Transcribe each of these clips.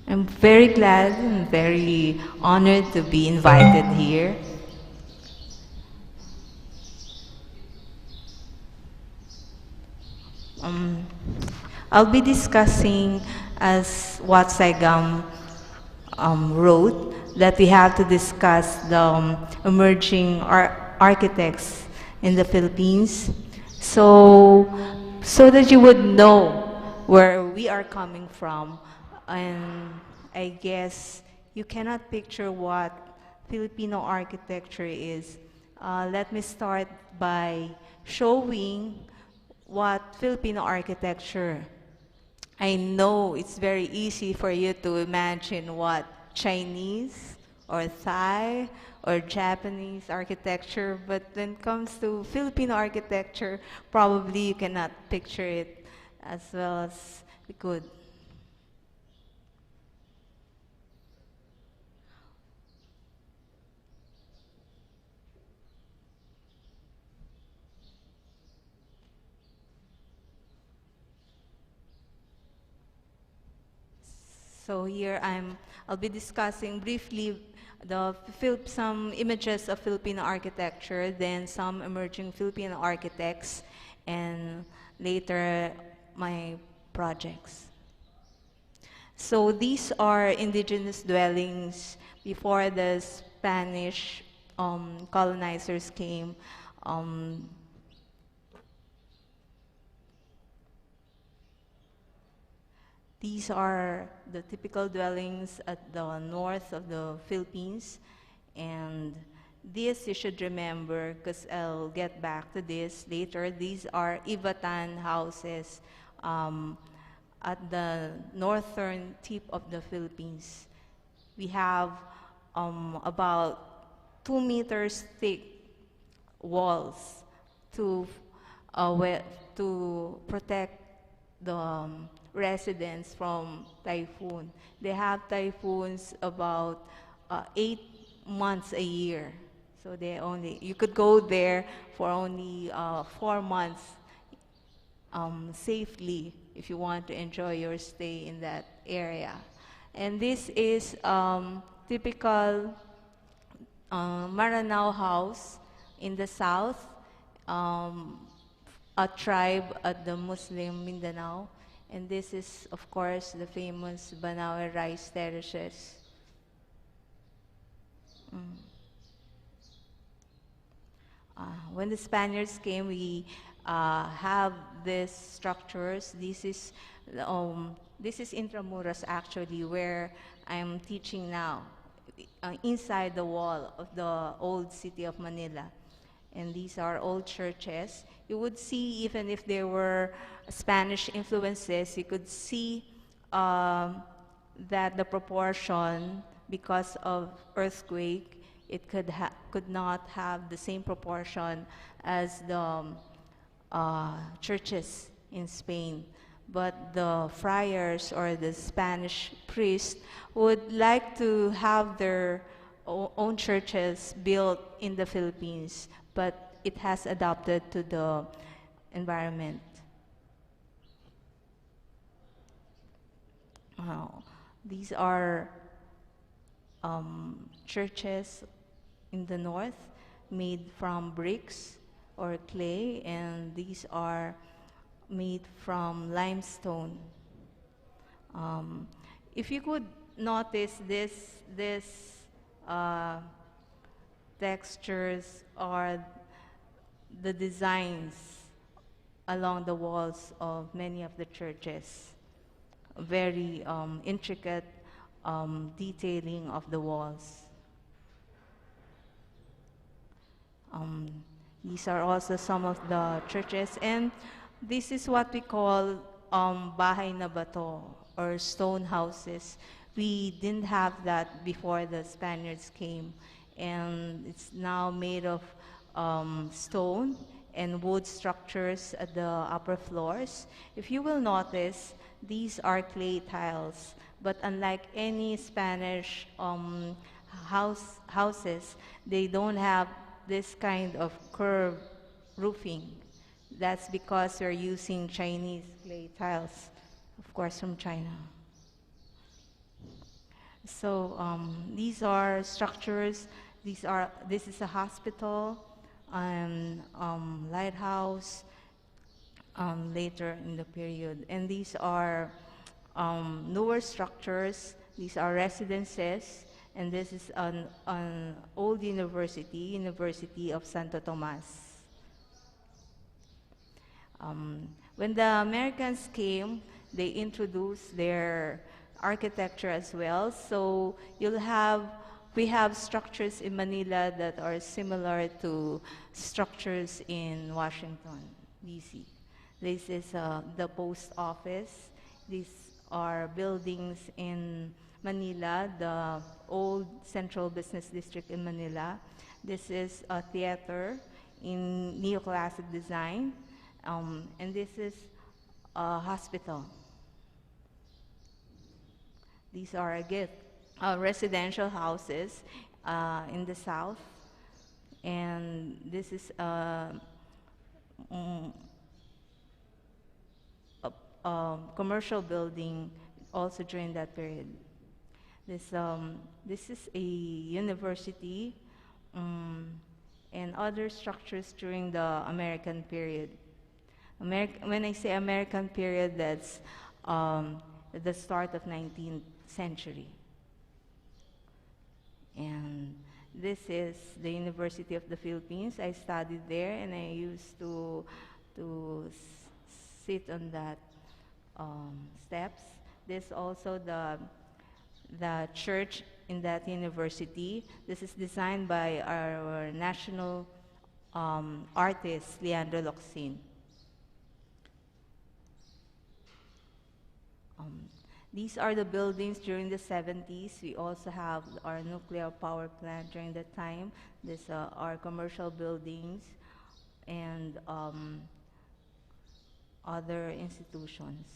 I'm very glad and very honored to be invited here. Um, I'll be discussing, as what Saigam wrote, that we have to discuss the emerging architects in the Philippines, so that you would know where we are coming from. And I guess you cannot picture what Filipino architecture is. Let me start by showing what Filipino architecture. I know it's very easy for you to imagine what Chinese or Thai or Japanese architecture, but when it comes to Filipino architecture, probably you cannot picture it as well as we could. So here I'll be discussing briefly some images of Filipino architecture, then some emerging Filipino architects, and later my projects. So these are indigenous dwellings before the Spanish colonizers came. Um, These are the typical dwellings at the north of the Philippines. And this you should remember, because I'll get back to this later. These are Ivatan houses um, at the northern tip of the Philippines. We have about 2 meters thick walls to to protect the residents from typhoon. They have typhoons about 8 months a year. So you could go there for only 4 months safely if you want to enjoy your stay in that area. And this is typical Maranao house in the south, um, a tribe at the Muslim Mindanao. And this is, of course, the famous Banawe rice terraces. Mm. When the Spaniards came, we have these structures. This is Intramuros actually, where I'm teaching now, inside the wall of the old city of Manila. And these are old churches. You would see, even if there were Spanish influences, you could see that the proportion, because of earthquake, it could not have the same proportion as the churches in Spain. But the friars or the Spanish priests would like to have their own churches built in the Philippines, but it has adapted to the environment. Uh, these are churches in the north made from bricks or clay, and these are made from limestone. Um, if you could notice this uh, textures or the designs along the walls of many of the churches, very intricate detailing of the walls. Um, these are also some of the churches, and this is what we call bahay na bato, or stone houses. We didn't have that before the Spaniards came, and it's now made of stone and wood structures at the upper floors. If you will notice, these are clay tiles, but unlike any Spanish houses, they don't have this kind of curved roofing. That's because we're using Chinese clay tiles, of course, from China. So these are structures. This is a hospital, and lighthouse later in the period. And these are newer structures. These are residences, and this is an old university, University of Santo Tomas. When the Americans came, they introduced their architecture as well. So we have structures in Manila that are similar to structures in Washington, D.C. This is the post office. These are buildings in Manila, the old Central Business District in Manila. This is a theater in neoclassic design. And this is a hospital. These are again residential houses in the south, and this is mm, a commercial building also during that period. This is a university, um, and other structures during the American period. When I say American period, that's the start of 19th century. And this is the University of the Philippines. I studied there, and I used to sit on that steps. This also the church in that university. This is designed by our national artist, Leandro Locsin. Um, these are the buildings during the 70s. We also have our nuclear power plant during that time. These are commercial buildings and other institutions.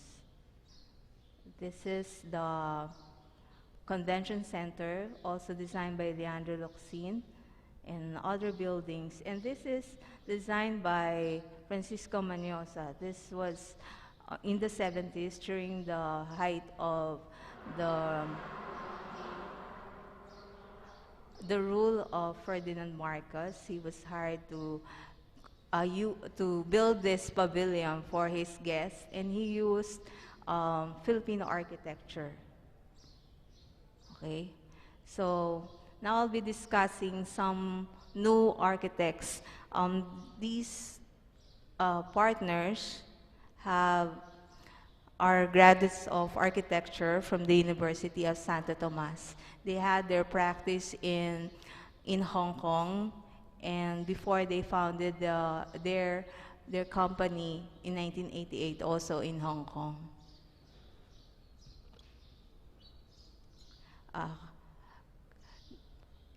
This is the convention center, also designed by Leandro Locsin, and other buildings. And this is designed by Francisco Maniosa. This was in the 70s during the height of the the rule of Ferdinand Marcos. He was hired to build this pavilion for his guests, and he used Filipino architecture. Okay, so now I'll be discussing some new architects. These partners have are graduates of architecture from the University of Santo Tomas. They had their practice in Hong Kong, and before they founded their company in 1988, also in Hong Kong. Uh,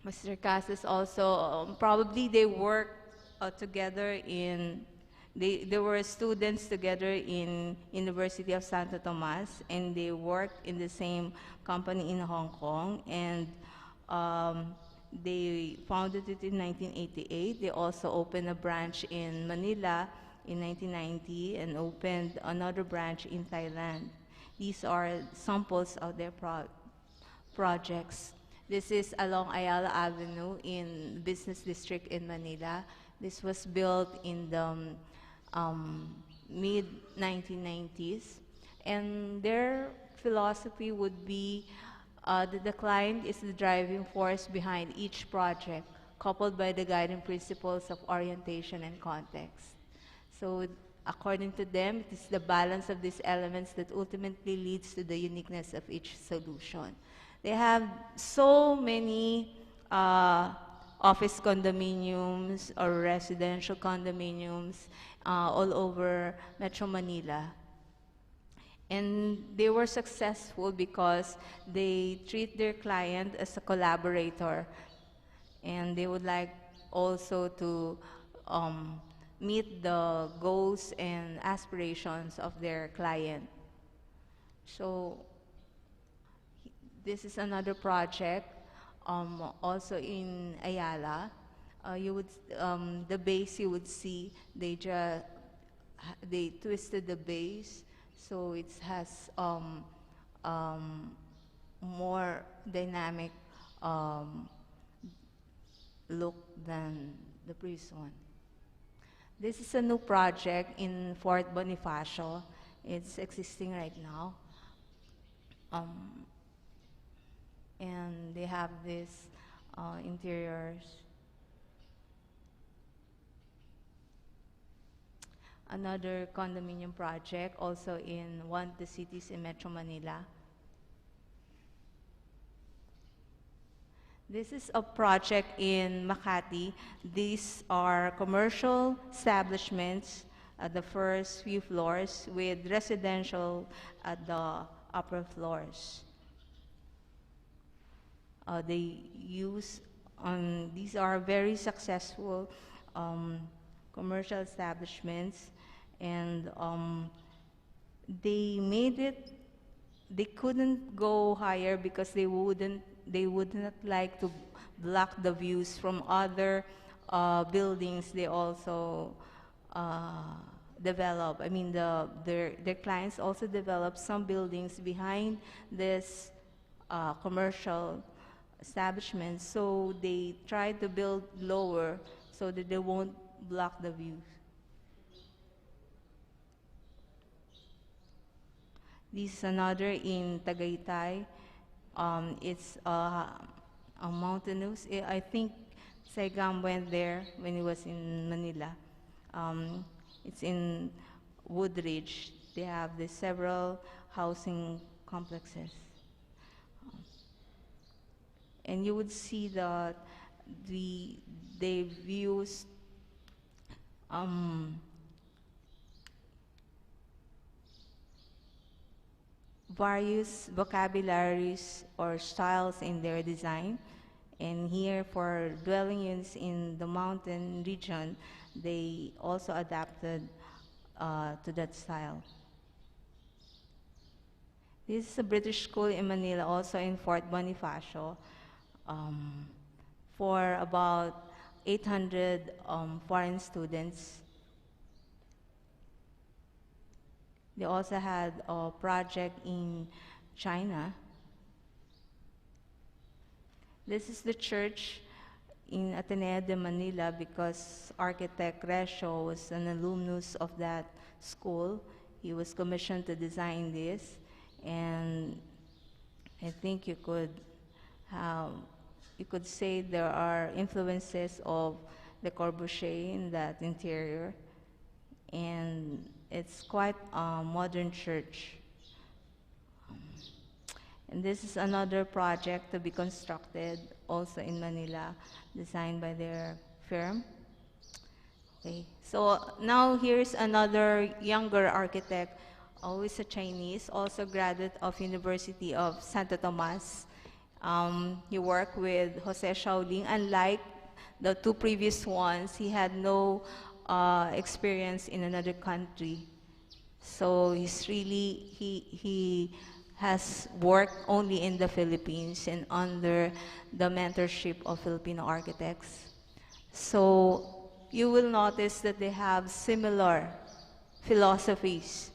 Mr. Casas also probably they worked together in they were students together in University of Santo Tomas, and they worked in the same company in Hong Kong, and they founded it in 1988. They also opened a branch in Manila in 1990 and opened another branch in Thailand. These are samples of their projects. This is along Ayala Avenue in Business District in Manila. This was built in the mid 1990s, and their philosophy would be that the client is the driving force behind each project, coupled by the guiding principles of orientation and context. So according to them, it is the balance of these elements that ultimately leads to the uniqueness of each solution. They have so many office condominiums or residential condominiums all over Metro Manila. And they were successful because they treat their client as a collaborator, and they would like also to meet the goals and aspirations of their client. So this is another project, also in Ayala. You would the base you would see they twisted the base so it has more dynamic um, look than the previous one. This is a new project in Fort Bonifacio. It's existing right now. Um, and they have this interiors. Another condominium project also in one of the cities in Metro Manila. This is a project in Makati. These are commercial establishments at the first few floors with residential at the upper floors. They use, these are very successful commercial establishments, and they made it, they couldn't go higher because they would not like to block the views from other buildings they also develop. I mean, their clients also develop some buildings behind this commercial establishments, so they try to build lower so that they won't block the views. This is another in Tagaytay. It's a mountainous. I think Saigam went there when he was in Manila. It's in Woodridge. They have the several housing complexes. And you would see that they've used various vocabularies or styles in their design. And here for dwelling units in the mountain region, they also adapted to that style. This is a British school in Manila, also in Fort Bonifacio, for about 800 foreign students. They also had a project in China. This is the church in Ateneo de Manila because architect Resho was an alumnus of that school. He was commissioned to design this, and I think you could say there are influences of Le Corbusier in that interior, and it's quite a modern church. And this is another project to be constructed also in Manila, designed by their firm. Okay, so now here's another younger architect, always a Chinese, also graduate of University of Santo Tomas. He worked with Jose Shaoling. Unlike the two previous ones, he had no experience in another country. So he has worked only in the Philippines and under the mentorship of Filipino architects. So you will notice that they have similar philosophies.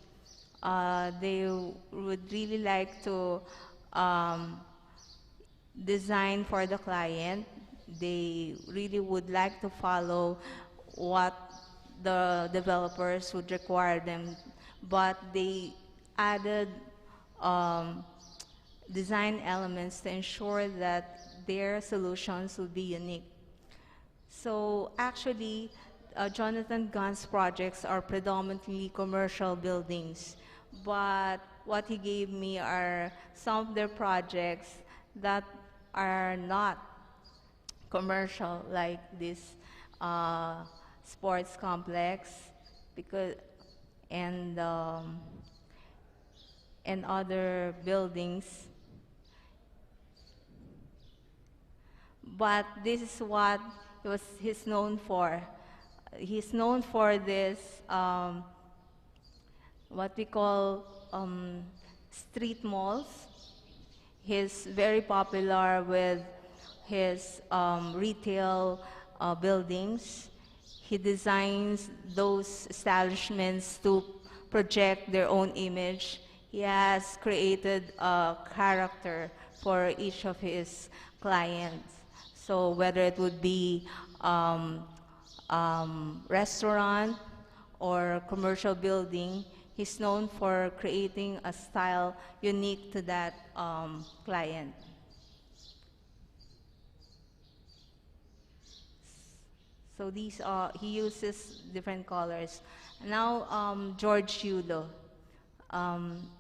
They would really like to design for the client. They really would like to follow what the developers would require them, but they added design elements to ensure that their solutions would be unique. So actually, Jonathan Gunn's projects are predominantly commercial buildings, but what he gave me are some of their projects that are not commercial, like this sports complex, and other buildings. But this is what he's known for. He's known for this, what we call street malls. He's very popular with his retail buildings. He designs those establishments to project their own image. He has created a character for each of his clients. So whether it would be restaurant or commercial building, he's known for creating a style unique to that client. So these are, he uses different colors. Now, George Yulo. Um,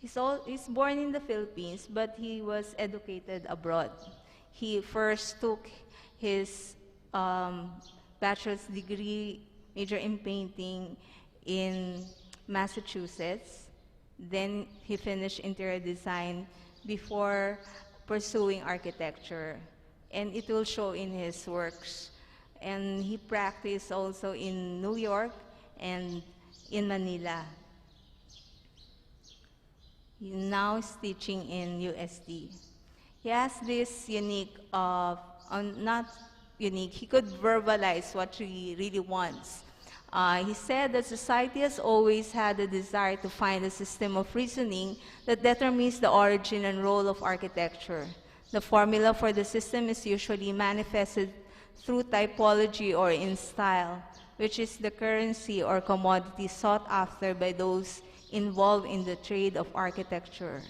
he's born in the Philippines, but he was educated abroad. He first took his bachelor's degree, major in painting, in Massachusetts. Then he finished interior design before pursuing architecture. And it will show in his works. And he practiced also in New York and in Manila. He now is teaching in USD. He has this unique, not unique, he could verbalize what he really wants. He said that society has always had a desire to find a system of reasoning that determines the origin and role of architecture. The formula for the system is usually manifested through typology or in style, which is the currency or commodity sought after by those involved in the trade of architecture.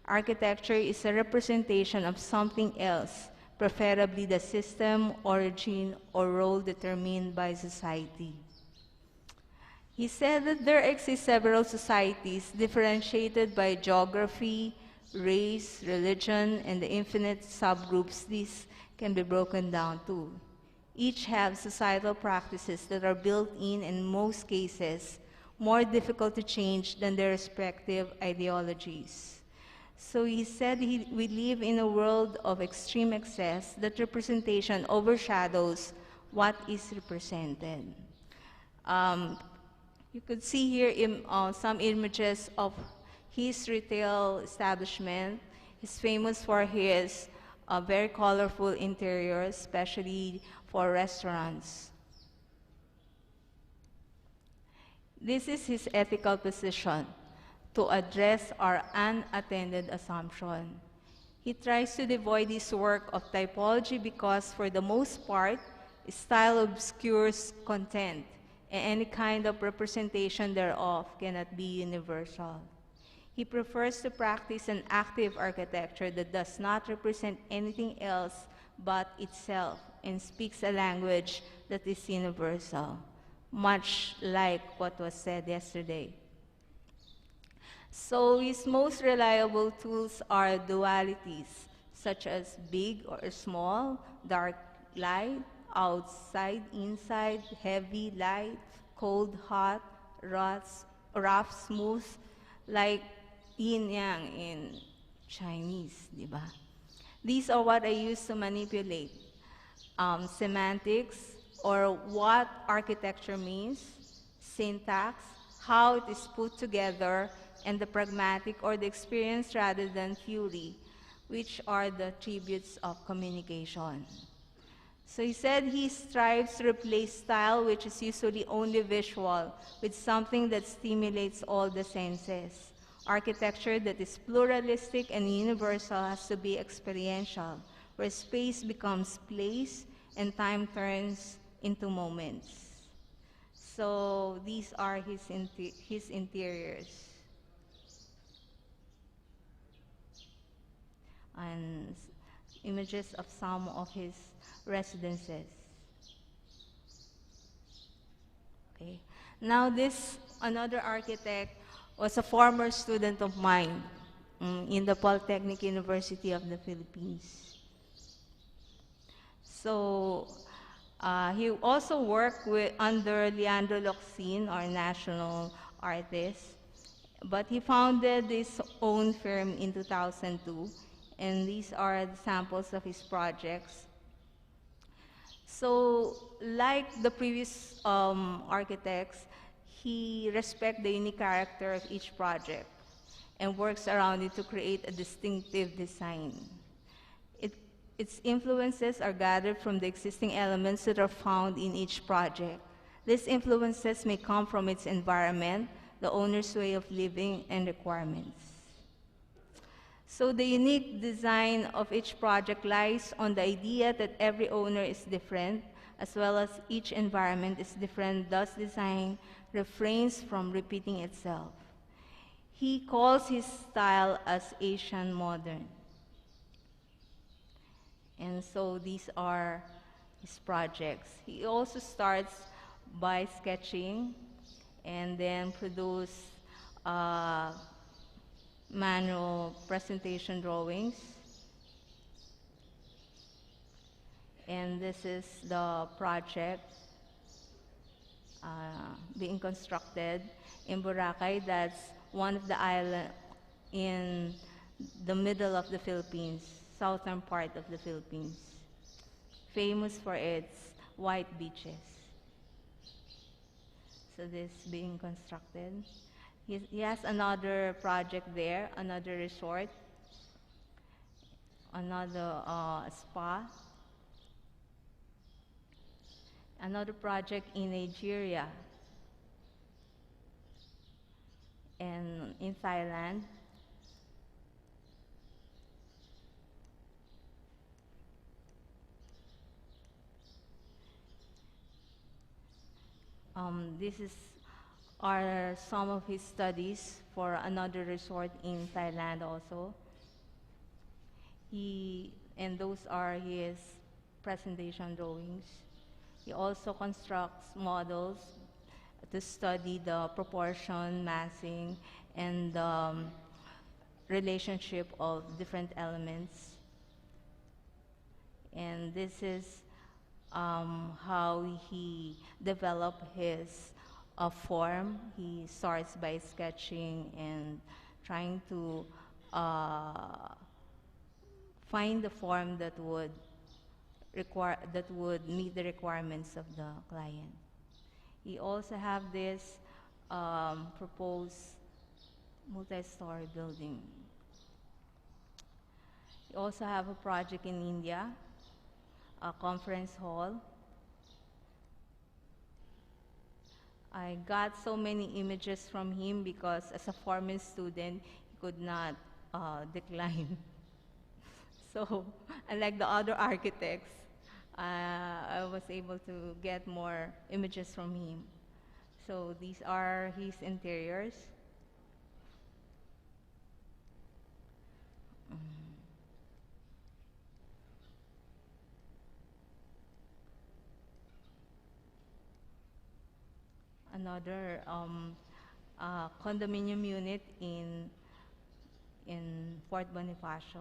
Architecture is a representation of something else, preferably the system, origin, or role determined by society. He said that there exist several societies differentiated by geography, race, religion, and the infinite subgroups these can be broken down to. Each have societal practices that are built in most cases, more difficult to change than their respective ideologies. So he said we live in a world of extreme excess that representation overshadows what is represented. You could see here some images of his retail establishment. He's famous for his very colorful interiors, especially for restaurants. This is his ethical position, to address our unattended assumption. He tries to devoid his work of typology because, for the most part, style obscures content, and any kind of representation thereof cannot be universal. He prefers to practice an active architecture that does not represent anything else but itself and speaks a language that is universal, much like what was said yesterday. So his most reliable tools are dualities, such as big or small, dark, light, outside, inside, heavy, light, cold, hot, rough, smooth, like yin-yang in Chinese, di ba? These are what I use to manipulate semantics, or what architecture means, syntax, how it is put together, and the pragmatic or the experience rather than theory, which are the tributes of communication. So he said he strives to replace style, which is usually only visual, with something that stimulates all the senses. Architecture that is pluralistic and universal has to be experiential, where space becomes place and time turns into moments. So these are his interiors. And images of some of his residences. Okay. Now this, another architect, was a former student of mine in the Polytechnic University of the Philippines. So he also worked under Leandro Locsin, our national artist, but he founded his own firm in 2002, and these are the samples of his projects. So, like the previous architects, he respects the unique character of each project and works around it to create a distinctive design. Its influences are gathered from the existing elements that are found in each project. These influences may come from its environment, the owner's way of living and requirements. So the unique design of each project lies on the idea that every owner is different, as well as each environment is different, thus design refrains from repeating itself. He calls his style as Asian modern. And so these are his projects. He also starts by sketching and then produce manual presentation drawings. And this is the project being constructed in Boracay. That's one of the islands in the middle of the Philippines, southern part of the Philippines, famous for its white beaches. So this being constructed. He has another project there, another resort, another spa, another project in Nigeria and in Thailand. Are some of his studies for another resort in Thailand also. And those are his presentation drawings. He also constructs models to study the proportion, massing, and relationship of different elements. And this is how he developed his form. He starts by sketching and trying to find the form that would meet the requirements of the client. He also have this proposed multi-story building. We also have a project in India, a conference hall. I got so many images from him because as a former student, he could not decline. So, unlike the other architects, I was able to get more images from him. So these are his interiors. Another condominium unit in Fort Bonifacio.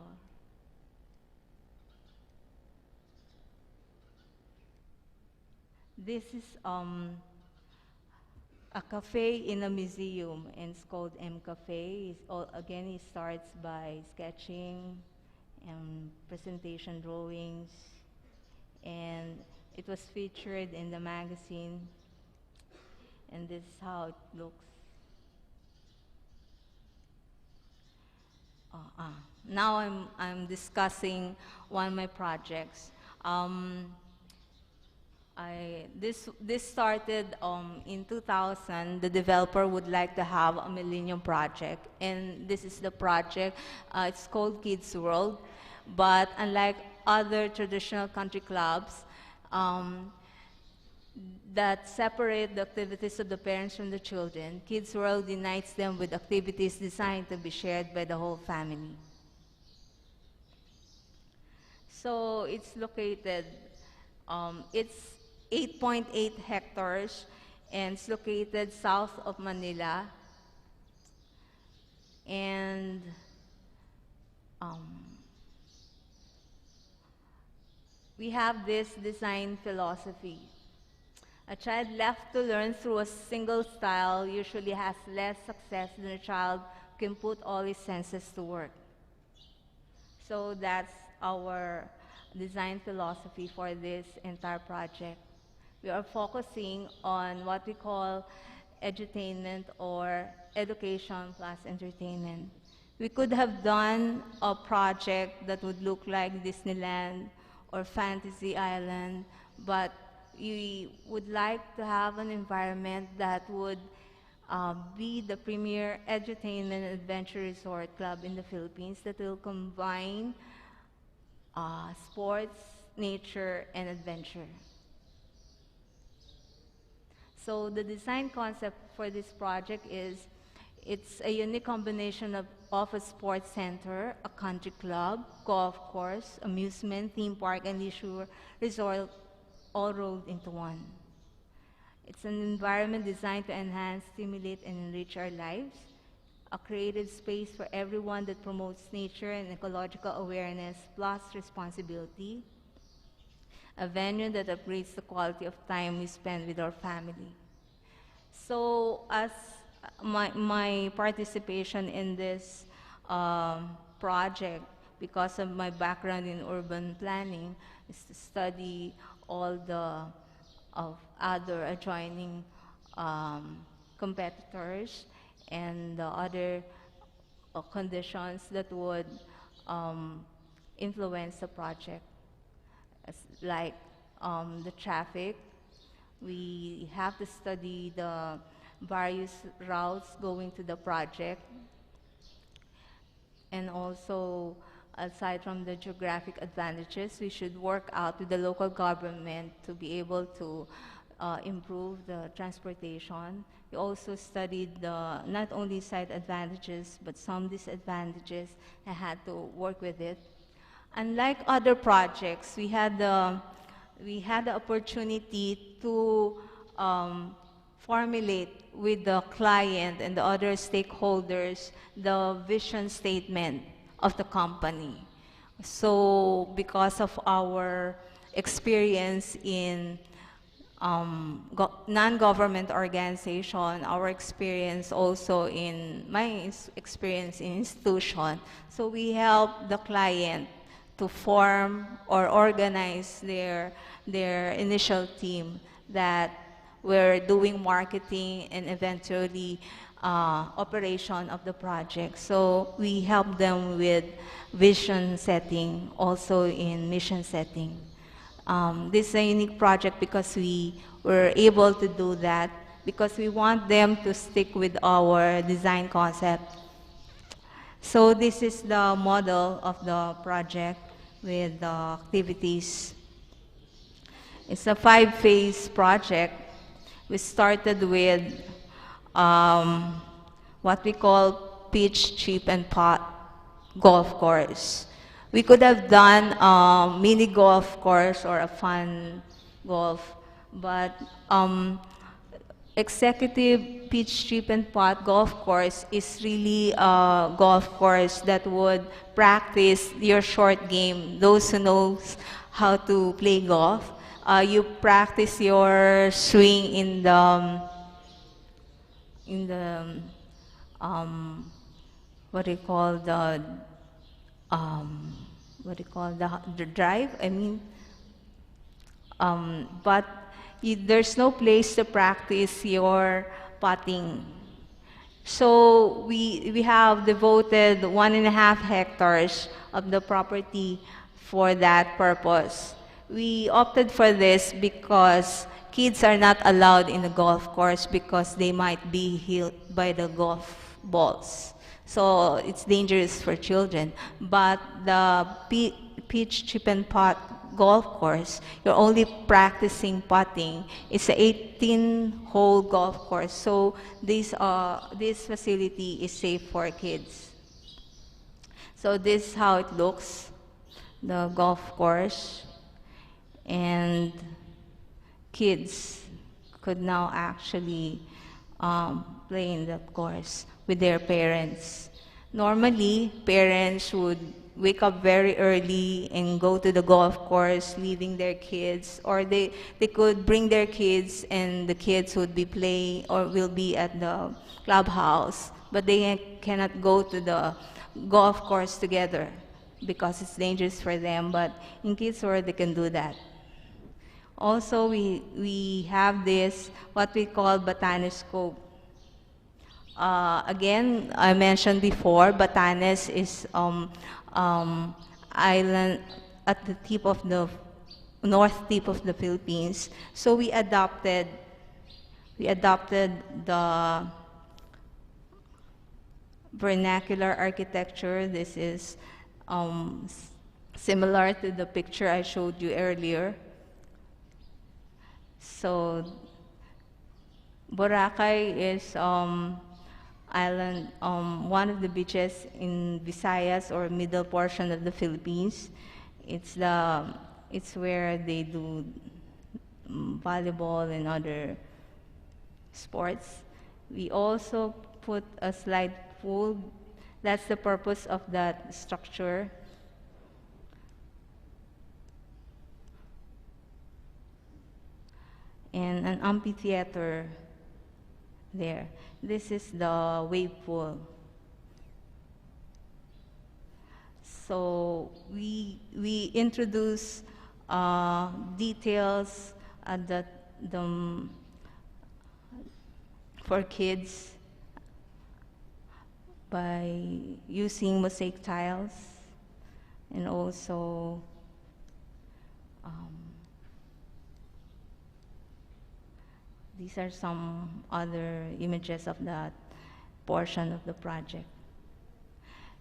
This is a cafe in a museum, and it's called M Cafe. Again, he starts by sketching and presentation drawings, and it was featured in the magazine, and this is how it looks. Now I'm discussing one of my projects. This started in 2000. The developer would like to have a Millennium project, and this is the project. It's called Kids World, but unlike other traditional country clubs that separate the activities of the parents from the children, Kids World unites them with activities designed to be shared by the whole family. So it's located, it's 8.8 hectares, and it's located south of Manila. And we have this design philosophy. A child left to learn through a single style usually has less success than a child who can put all his senses to work. So that's our design philosophy for this entire project. We are focusing on what we call edutainment, or education plus entertainment. We could have done a project that would look like Disneyland or Fantasy Island, but we would like to have an environment that would be the premier edutainment and adventure resort club in the Philippines that will combine sports, nature, and adventure. So the design concept for this project is it's a unique combination of a sports center, a country club, golf course, amusement, theme park, and leisure resort all rolled into one. It's an environment designed to enhance, stimulate, and enrich our lives, a creative space for everyone that promotes nature and ecological awareness plus responsibility, a venue that upgrades the quality of time we spend with our family. So as my participation in this project, because of my background in urban planning, is to study all the of other adjoining competitors and the other conditions that would influence the project, like the traffic. We have to study the various routes going to the project, and also aside from the geographic advantages, we should work out with the local government to be able to improve the transportation. We also studied the not only side advantages but some disadvantages and had to work with it. Unlike other projects, we had the opportunity to formulate with the client and the other stakeholders the vision statement of the company. So because of our experience in non-government organization, our experience also in my experience in institution, so we help the client to form or organize their initial team that were doing marketing and eventually operation of the project. So we help them with vision setting, also in mission setting. This is a unique project because we were able to do that because we want them to stick with our design concept. So this is the model of the project with the activities. It's a 5-phase project. We started with what we call pitch, chip, and pot golf course. We could have done a mini golf course or a fun golf, but executive pitch, chip, and pot golf course is really a golf course that would practice your short game. Those who knows how to play golf, you practice your swing in the what do you call the drive? I mean, but there's no place to practice your putting. So we have devoted 1.5 hectares of the property for that purpose. We opted for this because kids are not allowed in the golf course because they might be hit by the golf balls. So it's dangerous for children. But the pitch, chip, and pot golf course, you're only practicing putting. It's an 18-hole golf course. So this facility is safe for kids. So this is how it looks, the golf course. And kids could now actually play in the course with their parents. Normally, parents would wake up very early and go to the golf course, leaving their kids, or they could bring their kids and the kids would be playing or will be at the clubhouse, but they cannot go to the golf course together because it's dangerous for them, but in Kids World they can do that. Also, we have this, what we call botaniscope. Again, I mentioned before, Batanes is island at the tip of the north tip of the Philippines. So we adopted the vernacular architecture. This is similar to the picture I showed you earlier. So Boracay is island, one of the beaches in Visayas or middle portion of the Philippines. It's where they do volleyball and other sports. We also put a slide pool. That's the purpose of that structure. And an amphitheater there. This is the wave pool. So we introduce details for kids by using mosaic tiles, and also these are some other images of that portion of the project.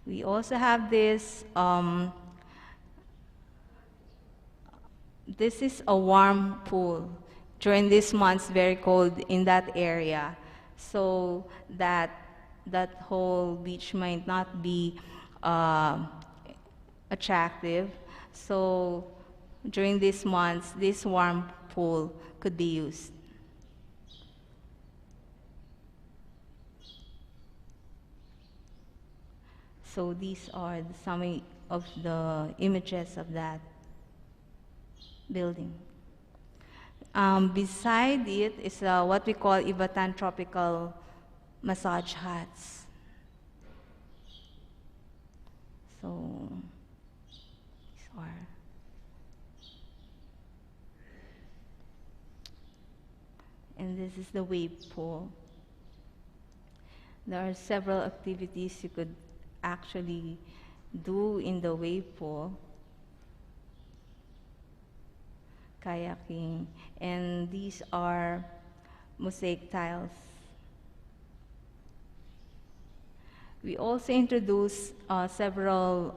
We also have this, this is a warm pool. During this months, very cold in that area, so that whole beach might not be attractive. So during these months, this warm pool could be used. So these are some of the images of that building. Beside it is what we call Ivatan Tropical Massage Huts. So these are. And this is the wave pool. There are several activities you could actually do in the wave pool. Kayaking, and these are mosaic tiles. We also introduced several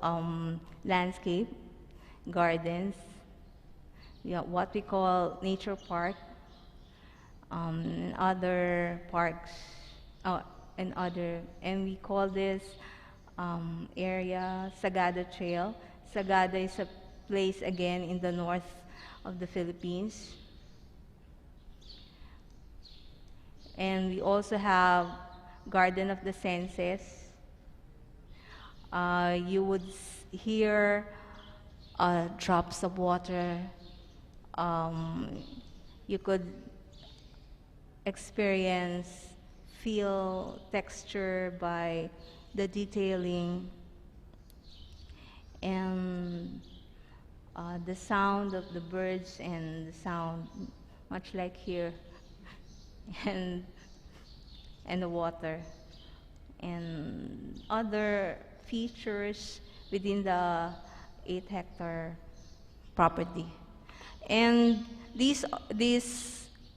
landscape gardens. We have what we call nature park, and other parks, and we call this area Sagada Trail. Sagada is a place again in the north of the Philippines. And we also have Garden of the Senses. You would hear drops of water. You could experience, feel texture by the detailing, and the sound of the birds, and the sound, much like here, and the water, and other features within the 8-hectare property. And these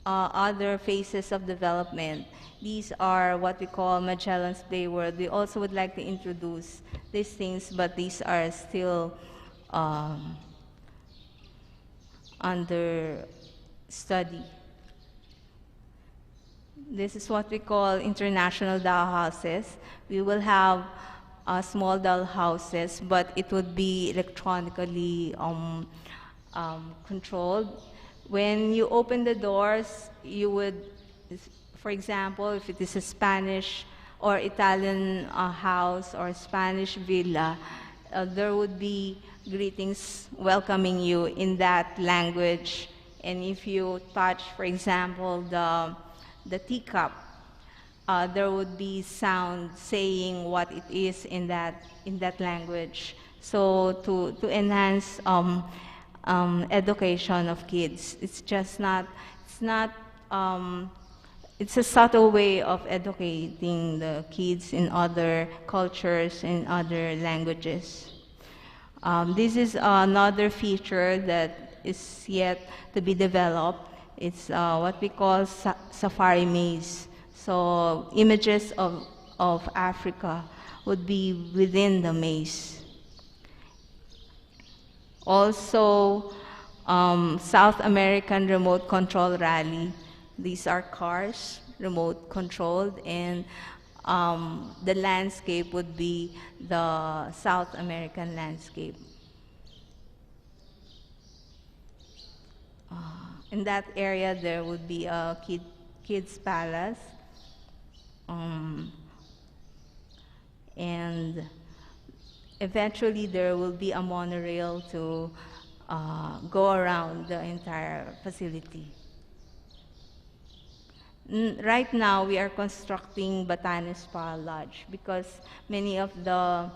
other phases of development, these are what we call Magellan's Play World. We also would like to introduce these things, but these are still under study. This is what we call international doll houses. We will have small doll houses, but it would be electronically controlled. When you open the doors, you would, for example, if it is a Spanish or Italian house or Spanish villa, there would be greetings welcoming you in that language. And if you touch, for example, the teacup, there would be sound saying what it is in that language. So to enhance education of kids, it's a subtle way of educating the kids in other cultures, in other languages. This is another feature that is yet to be developed. It's what we call safari maze. So images of Africa would be within the maze. Also, South American remote control rally. These are cars, remote controlled, and the landscape would be the South American landscape. In that area, there would be a kids palace, and eventually there will be a monorail to go around the entire facility. Right now, we are constructing Batanes Spa Lodge because many of the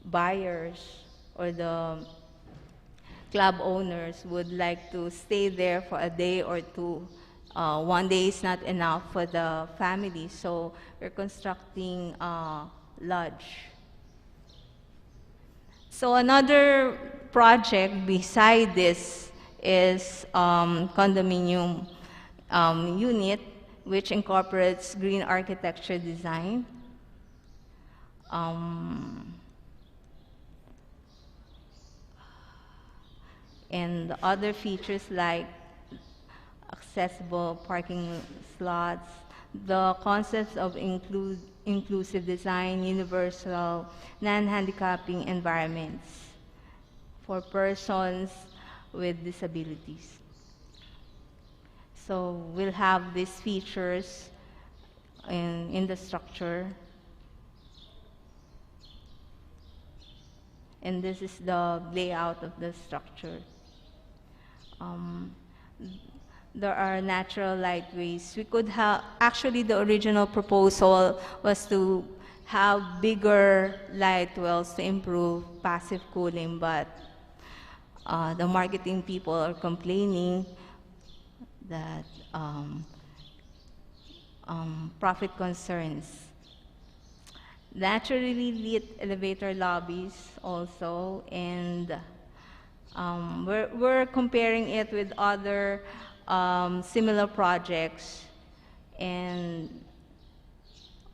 buyers or the club owners would like to stay there for a day or two. One day is not enough for the family, so we're constructing a lodge. So another project beside this is condominium unit, which incorporates green architecture design. And other features like accessible parking slots, the concepts of inclusive design, universal, non-handicapping environments for persons with disabilities. So we'll have these features in the structure. And this is the layout of the structure. There are natural lightways. We could have, actually the original proposal was to have bigger light wells to improve passive cooling, but the marketing people are complaining that profit concerns. Naturally lit elevator lobbies also, and we're comparing it with other similar projects, and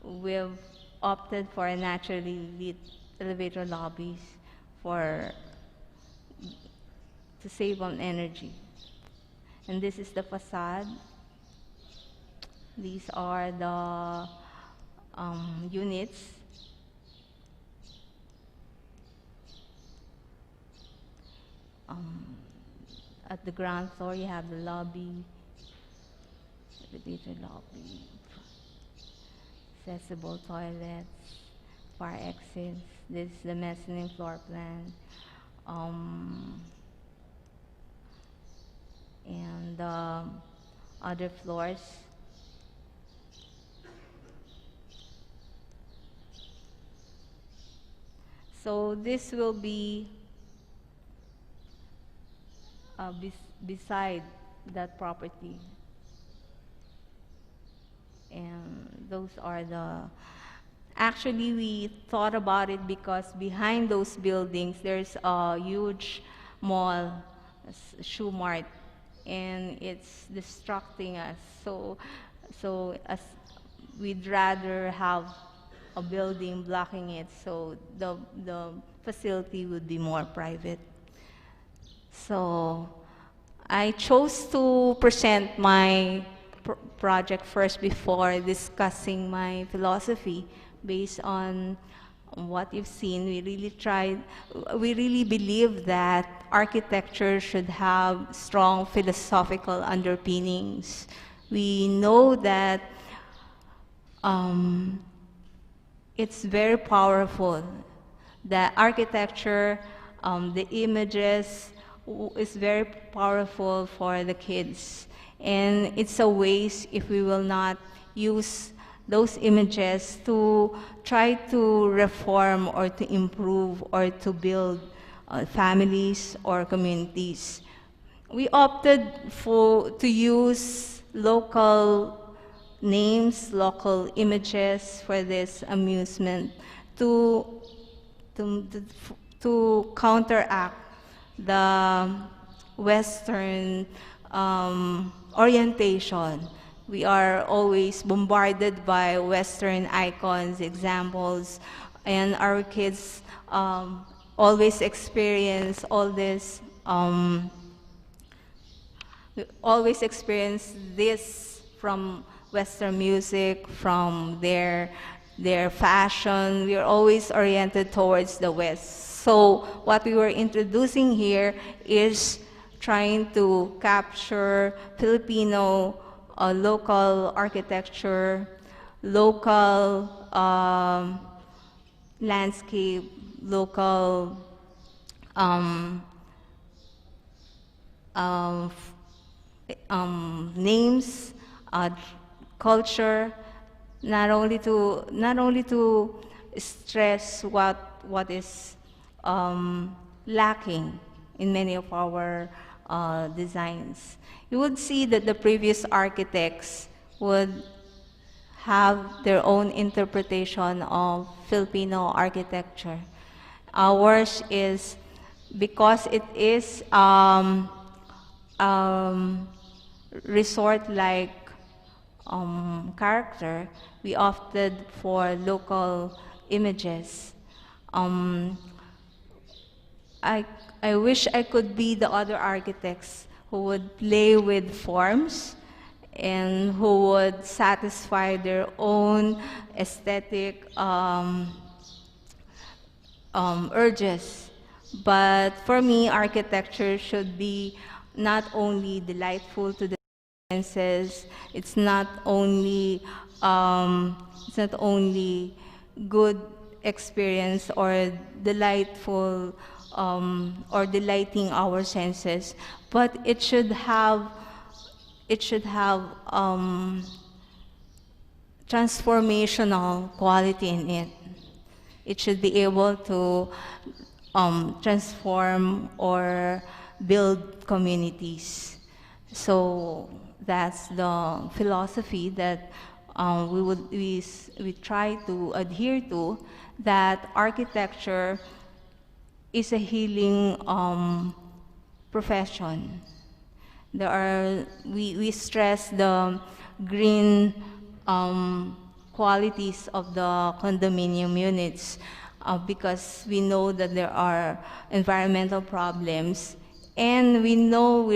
we've opted for a naturally lit elevator lobbies to save on energy. And this is the facade. These are the units. At the ground floor, you have the lobby, elevator lobby, accessible toilets, fire exits. This is the mezzanine floor plan. And other floors. So this will be beside that property. And those are actually we thought about it because behind those buildings there's a huge mall, shoe mart, and it's distracting us. So as we'd rather have a building blocking it, so the facility would be more private. So I chose to present my project first before discussing my philosophy based on what you've seen. We really believe that architecture should have strong philosophical underpinnings. We know that it's very powerful. The architecture, the images is very powerful for the kids. And it's a waste if we will not use those images to try to reform or to improve or to build families or communities. We opted to use local names, local images for this amusement to counteract the Western orientation We are always bombarded by Western icons, examples, and our kids always experience all this. We always experience this from Western music, from their fashion. We are always oriented towards the West. So what we were introducing here is trying to capture Filipino local architecture, local landscape, local um, um, names, culture, not only to stress what is lacking in many of our designs. You would see that the previous architects would have their own interpretation of Filipino architecture. Ours is because it is um, resort-like character, we opted for local images. Um, I, I wish I could be the other architects who would play with forms and who would satisfy their own aesthetic urges. But for me, architecture should be not only delightful to the senses, it's not only good experience or delightful or delighting our senses, but it should have transformational quality in it. It should be able to transform or build communities. So that's the philosophy that we try to adhere to. That architecture is a healing profession. We stress the green qualities of the condominium units because we know that there are environmental problems, and we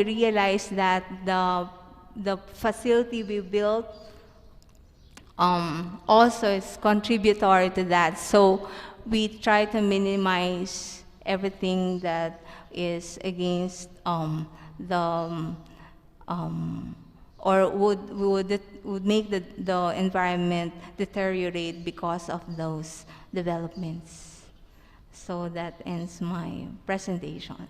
realize that the facility we built also is contributory to that. So we try to minimize everything that is against the or would make the environment deteriorate because of those developments. So that ends my presentation.